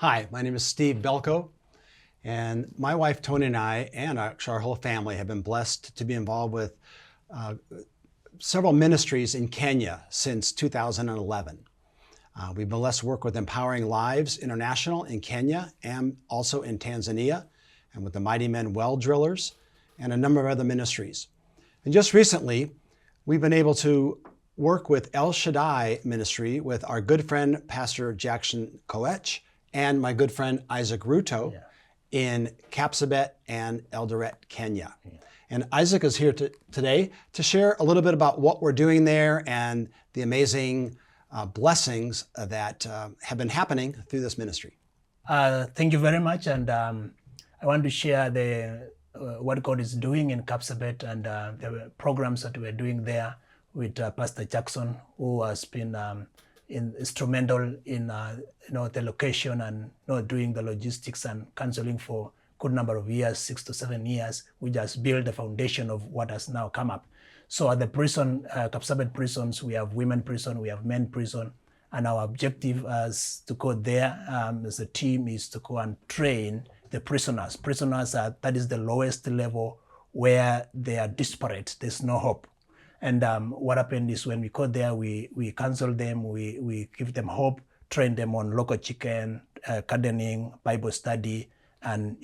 Hi, my name is Steve Belko, and my wife Tony and I, and our whole family, have been blessed to be involved with several ministries in Kenya since 2011. We've been blessed to work with Empowering Lives International in Kenya and also in Tanzania, and with the Mighty Men Well Drillers, and a number of other ministries. And just recently, we've been able to work with Shaddai Ministry with our good friend, Pastor Jackson Koech, and my good friend, Isaac Ruto, in Kapsabet and Eldoret, Kenya. And Isaac is here today to share a little bit about what we're doing there and the amazing blessings that have been happening through this ministry. Thank you very much. And I want to share what God is doing in Kapsabet and the programs that we're doing there with Pastor Jackson, who has been instrumental in the location and doing the logistics and counseling for a good number of years, 6 to 7 years, which has built the foundation of what has now come up. So at the prison, Kapsabet prisons, we have women prison, we have men prison, and our objective is to go there as a team is to go and train the prisoners. Prisoners that is the lowest level where they are disparate, there's no hope. And what happened is when we go there, we counsel them, we give them hope, train them on local chicken, gardening, Bible study, and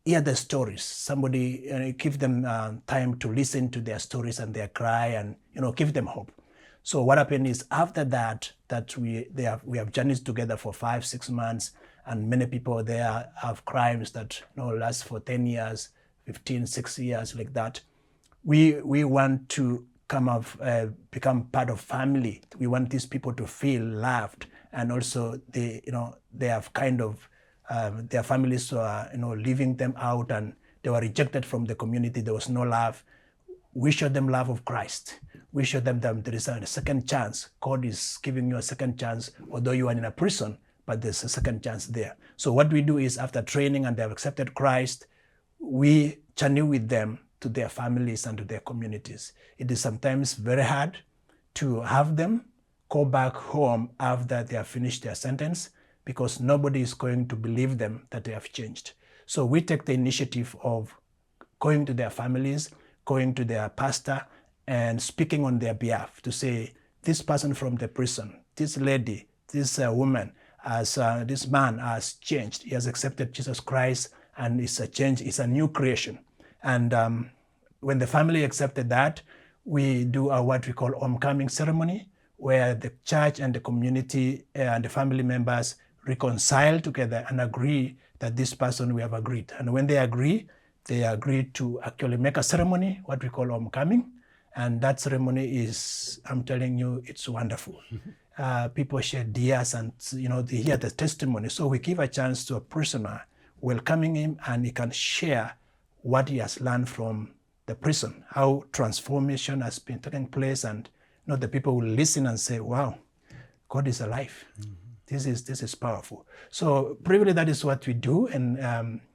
hear the stories. Somebody give them time to listen to their stories and their cry, and give them hope. So what happened is after that we have journeyed together for 5-6 months, and many people there have crimes that last for 10 years, 15, 6 years, like that. We want to become part of family. We want these people to feel loved, and also they have kind of their families are leaving them out, and they were rejected from the community. There was no love. We showed them love of Christ. We showed them that there is a second chance. God is giving you a second chance, although you are in a prison, but there's a second chance there. So what we do is after training and they have accepted Christ, we journey with them to their families and to their communities. It is sometimes very hard to have them go back home after they have finished their sentence, because nobody is going to believe them that they have changed. So we take the initiative of going to their families, going to their pastor, and speaking on their behalf to say, this person from the prison, this lady, this woman, this man has changed. He has accepted Jesus Christ, and it's a change, it's a new creation. And when the family accepted that, we do what we call homecoming ceremony, where the church and the community and the family members reconcile together and agree that this person we have agreed. And when they agree to actually make a ceremony, what we call homecoming. And that ceremony is, I'm telling you, it's wonderful. People shed tears and they hear the testimony. So we give a chance to a prisoner, welcoming him, and he can share what he has learned from the prison, how transformation has been taking place, and the people will listen and say, wow, God is alive. Mm-hmm. This is powerful. So primarily that is what we do in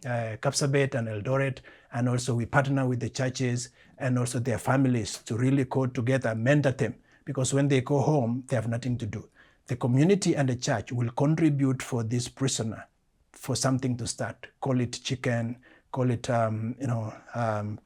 Kapsabet and Eldoret, and also we partner with the churches and also their families to really go together, mentor them, because when they go home, they have nothing to do. The community and the church will contribute for this prisoner for something to start. Call it chicken, call it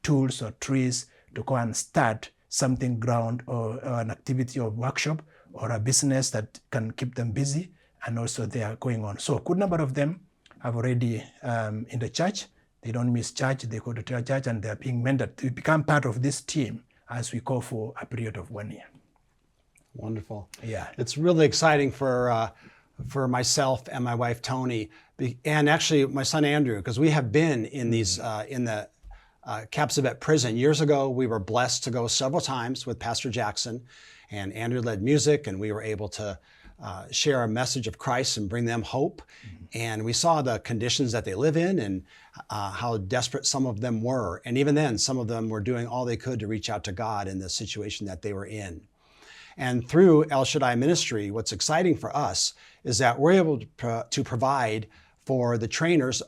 tools or trees, to go and start something ground or an activity or workshop or a business that can keep them busy, and also they are going on. So a good number of them have already in the church. They don't miss church, they go to their church, and they're being mentored to become part of this team as we go for a period of 1 year. Wonderful. Yeah. It's really exciting for myself and my wife Tony, and actually my son Andrew, because we have been in these in the Kapsabet prison. Years ago, we were blessed to go several times with Pastor Jackson, and Andrew led music, and we were able to share a message of Christ and bring them hope. Mm-hmm. And we saw the conditions that they live in and how desperate some of them were. And even then, some of them were doing all they could to reach out to God in the situation that they were in. And through Shaddai Ministry, what's exciting for us is that we're able to provide for the trainers,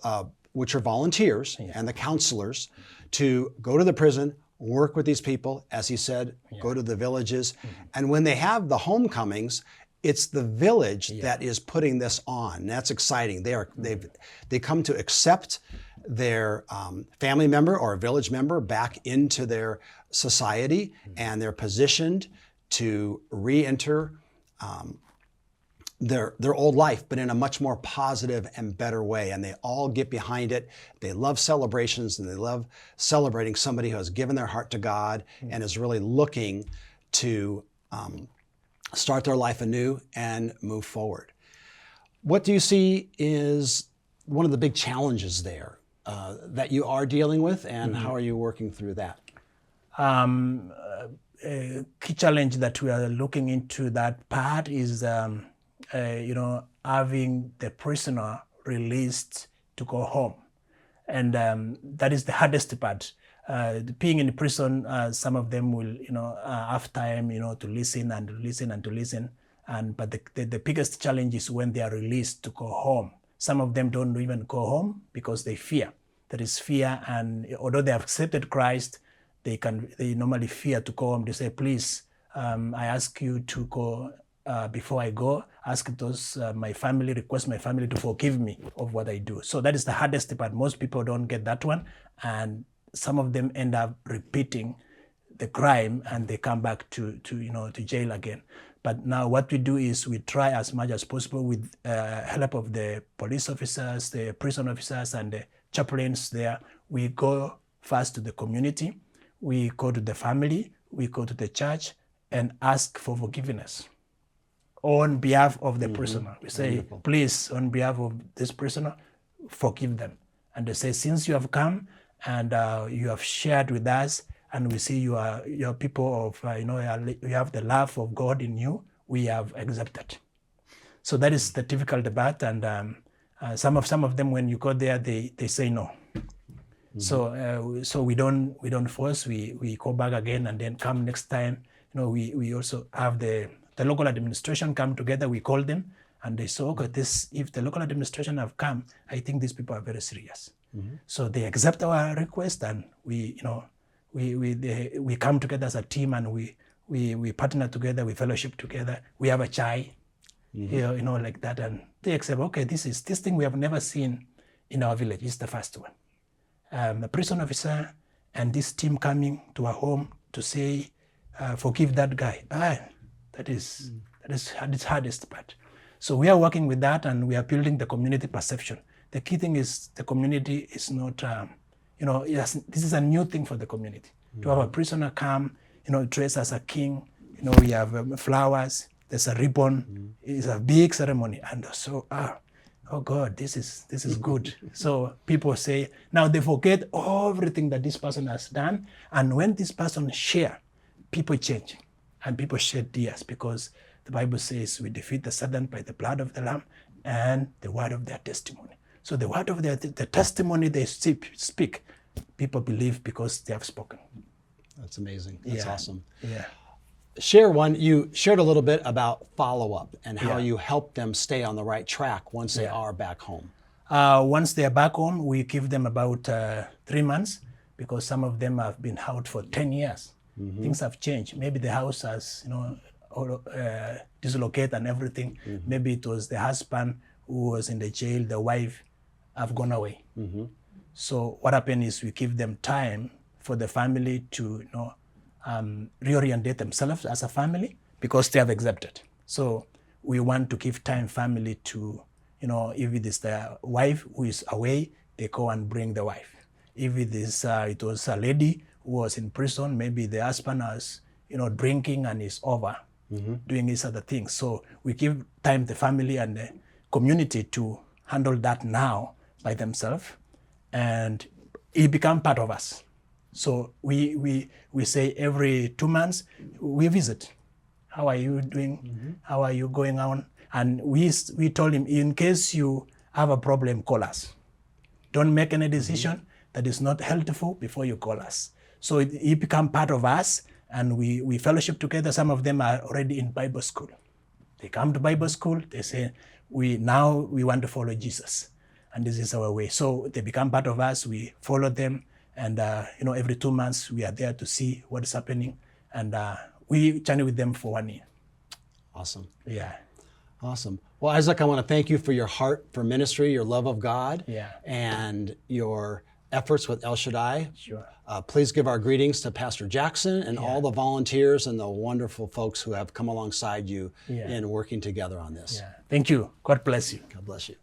which are volunteers, and the counselors, to go to the prison, work with these people, as he said, go to the villages. Mm-hmm. And when they have the homecomings, it's the village that is putting this on. That's exciting. They come to accept their family member or a village member back into their society, and they're positioned to re-enter their old life, but in a much more positive and better way. And they all get behind it. They love celebrations, and they love celebrating somebody who has given their heart to God and is really looking to start their life anew and move forward. What do you see is one of the big challenges there that you are dealing with, and how are you working through that? A key challenge that we are looking into that part is, having the prisoner released to go home. And that is the hardest part. Being in prison, some of them will, have time, to listen and to listen and to listen. But the biggest challenge is when they are released to go home. Some of them don't even go home because they fear. There is fear, and although they have accepted Christ, they normally fear to go home. They say, please, I ask you to go, before I go, request my family to forgive me of what I do. So that is the hardest part. Most people don't get that one. And some of them end up repeating the crime, and they come back to jail again. But now what we do is we try as much as possible with help of the police officers, the prison officers, and the chaplains there. We go first to the community, we go to the family, we go to the church and ask for forgiveness on behalf of the prisoner. We say, wonderful. Please, on behalf of this prisoner, forgive them. And they say, since you have come and you have shared with us, and we see you are people of, you have the love of God in you, we have accepted. So that is the difficult part. And some of them, when you go there, they say no. So we don't force. We go back again, and then come next time. We also have the local administration come together. We call them, and they say, okay, if the local administration have come, I think these people are very serious. So they accept our request, and we come together as a team, and we partner together, we fellowship together. We have a chai, like that, and they accept. Okay, this thing we have never seen in our village. It's the first one. A prison officer and this team coming to our home to say, forgive that guy. That is the hardest part. So we are working with that, and we are building the community perception. The key thing is the community is not, this is a new thing for the community. To have a prisoner come, dress as a king, we have flowers, there's a ribbon, it's a big ceremony. And so, oh God, this is good. So people say, now they forget everything that this person has done. And when this person share, people change, and people shed tears, because the Bible says we defeat the Satan by the blood of the Lamb and the word of their testimony. So the word of the testimony they speak, people believe because they have spoken. That's amazing. That's awesome. Yeah. Share one. You shared a little bit about follow-up and how you help them stay on the right track once they are back home. Once they are back home, we give them about 3 months, because some of them have been out for 10 years. Things have changed. Maybe the house has, dislocated and everything. Maybe it was the husband who was in the jail, the wife have gone away. So what happened is we give them time for the family to, reorientate themselves as a family, because they have accepted. So we want to give time family to, if it is the wife who is away, they go and bring the wife. If it is, it was a lady who was in prison, maybe the husband was, drinking and is over, doing these other things. So we give time the family and the community to handle that now by themselves, and it become part of us. So we say every 2 months we visit. How are you doing? How are you going on? And we told him, in case you have a problem, call us. Don't make any decision that is not helpful before you call us. So it become part of us, and we fellowship together. Some of them are already in Bible school. They come to Bible school. They say, we want to follow Jesus, and this is our way. So they become part of us. We follow them. And, every 2 months we are there to see what is happening. And we journey with them for 1 year. Awesome. Yeah. Awesome. Well, Isaac, I want to thank you for your heart for ministry, your love of God, Yeah. and your efforts with El Shaddai. Sure. Please give our greetings to Pastor Jackson and all the volunteers and the wonderful folks who have come alongside you in working together on this. Yeah. Thank you. God bless you. God bless you.